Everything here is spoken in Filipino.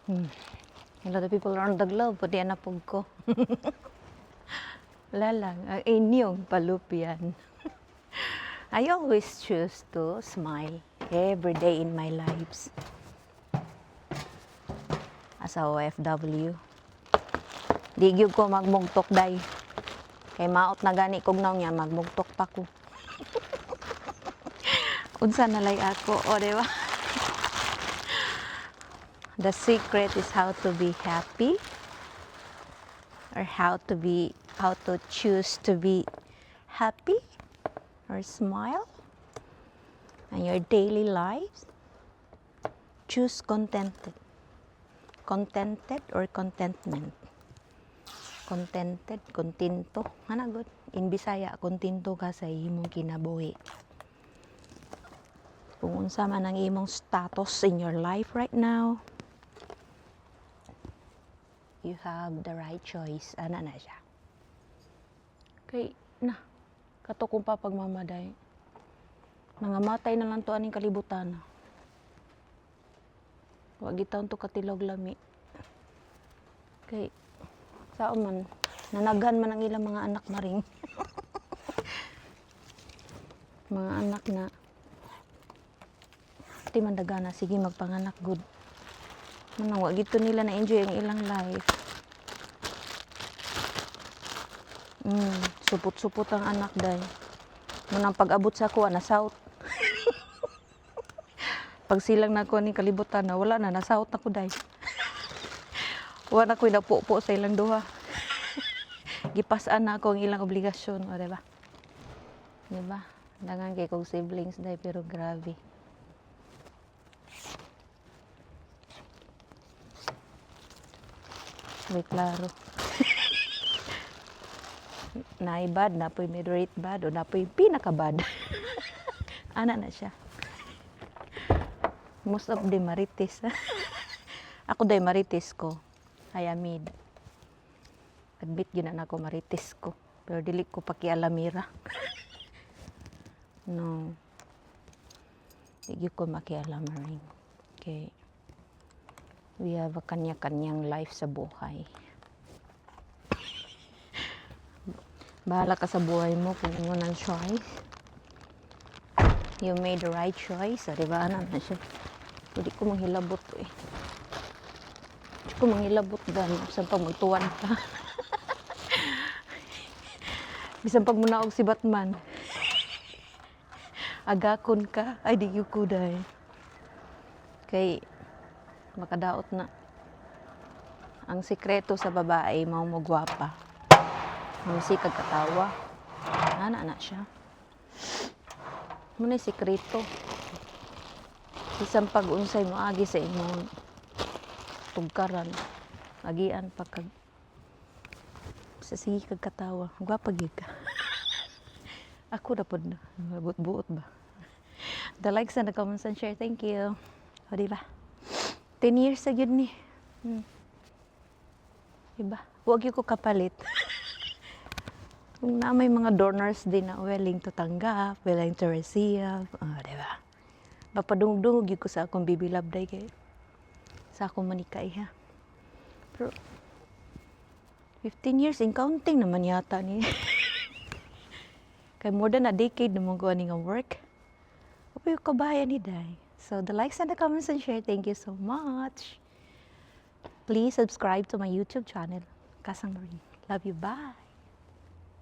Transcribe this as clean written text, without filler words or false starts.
A lot of people around the globe, pwede na po ko. Wala lang, ang inyong palupian. I always choose to smile every day in my lives. As a OFW. Di gyud ko magmugtok day. Kay maot na gani kog naw niya, magmugtok pa ko. Unsa na lay ako, o diba? The secret is how to be happy, or how to choose to be happy or smile in your daily lives. Choose contented or contentment. Contented, kontento, ana good. In Bisaya, kontento ka sa imong kinabuhi. Kung unsa man ang imong status in your life right now, you have the right choice. Ana na siya. Kay, kato kong papagmamaday. Nangamatay na lang to aning kalibutan. Wag gitaon to katilog lami. Kay, sao man, nanaghan man ang ilang mga anak na ring. Mga anak na, di man dagana, sige magpanganak good. Manang wag gito nila na enjoy ang ilang life. Supot-supot ang anak day. Munang pag-abot sa kuha na south. Pag silang na kuha ni kalibutan na wala na south na ko day. Wala ko'y napupo sa ilang duha. Gipasan na ako ang ilang obligasyon, o diba? Diba? Dangan kay kong siblings day pero grabe. May klaro. Naibad, napoy moderate bad, o napoy pinaka-bad. Ana na siya. Most of them marites. Ako day marites ko. I amid. Admit yun na ako marites ko. Pero dili ko pakialamira. No. Dili ko makialamaring. Okay. We have a kanya-kanyang life sa buhay. Bahala ka sa buhay mo kung ano nang choice. You made the right choice. Diba? Ano na siya? Hindi ko manghilabot eh. Hindi ko manghilabot gano'n. Bisan pag magtuwan ka. Bisan pag munaog si Batman. Agakon ka. Ay, di yung kuday. Kay, makadaot na. Ang sikreto sa babae, mau mo gwapa. Musikag katawa. Ana na siya. Muna sikreto. Isang pag-unsay mo agi sa imong tugkaran. Agian pagkag sa sige kag katawa. Gwapa gyud ka. Ako na pod buot ba. The likes and the comments and share. Thank you. O diba? 10 years sa gyud ni. Diba? Huwag yung ko kapalit. Kung na may mga donors din na willing to tanggap, willing to receive, diba? Papadungog-dungog yung ko sa akong bibilabday kay sa akong manikay ha. Pero 15 years in counting naman yata ni. Kay more than a decade naman ko aning work. Apa yung kabayan ni Day. So the likes and the comments and share, thank you so much. Please subscribe to my YouTube channel. Kasang Marine. Love you, bye.